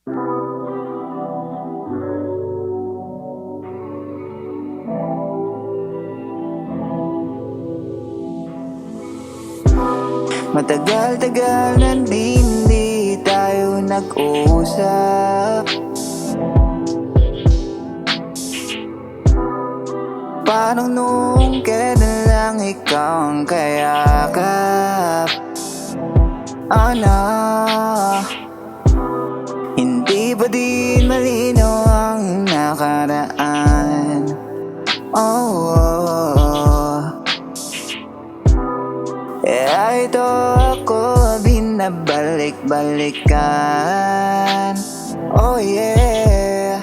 Matagal-tagal na hindi tayo nag-uusap. Parang noong kailan lang ikaw ang kayakap. Ano, hindi ba din malinaw ang nakaraan? Oh, oh, oh. Ito ako binabalik-balikan. Oh yeah.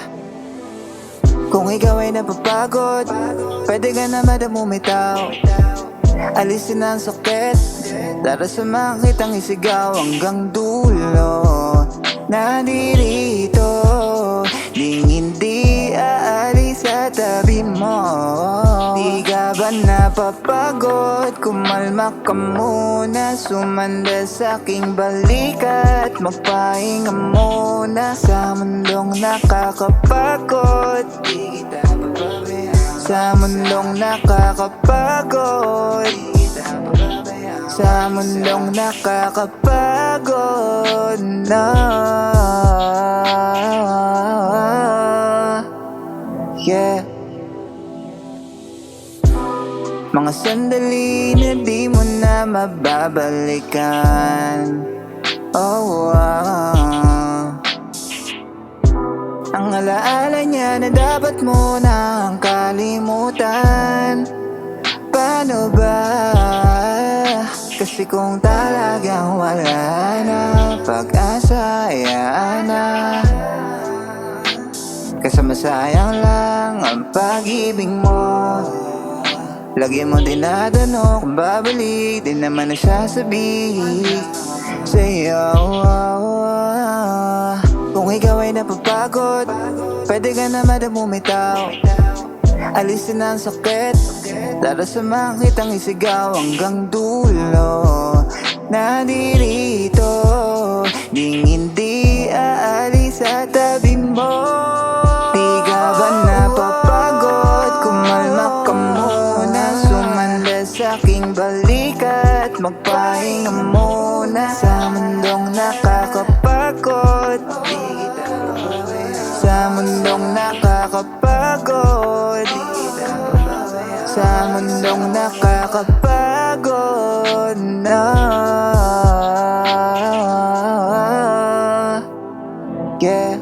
Kung ikaw ay napapagod, pwede ka na madamumitaw. Alisin ang sakit, darasamahan kitang isigaw hanggang dulo. Nadirito, ding hindi aalis sa tabi mo. Di ka ba napapagod? Kumalma ka muna, sumanda sa aking balikat. Magpahinga muna sa mundong nakakapagod. Di kita papabayaan sa mundong nakakapagod. Di kita papabayaan sa mundong nakakapagod na. Yeah. Mga sandali na di mo na mababalikan. Oh, ang alaala niya na dapat mo nang kalimutan. Paano ba? Kasi kung talagang wala na pag-asa, hayaan na. Kasama sayang lang ang pag-ibig mo. Lagi mo dinadano kung babalik, di naman nasasabi sa'yo. Kung ikaw ay napapagod, pwede ka na madamumitaw. Alisin ang sakit, darasamahan kitang isigaw hanggang dulo. Nadirito, ding hindi aalis sa tabi mo. Di ka ba napapagod? Kumalma ka muna, sumanda sa aking balikat. Magpahinga muna sa mundong nakakapagod. Sa mundong nakakapagod. Sa mundong nakakapagod na. Yeah.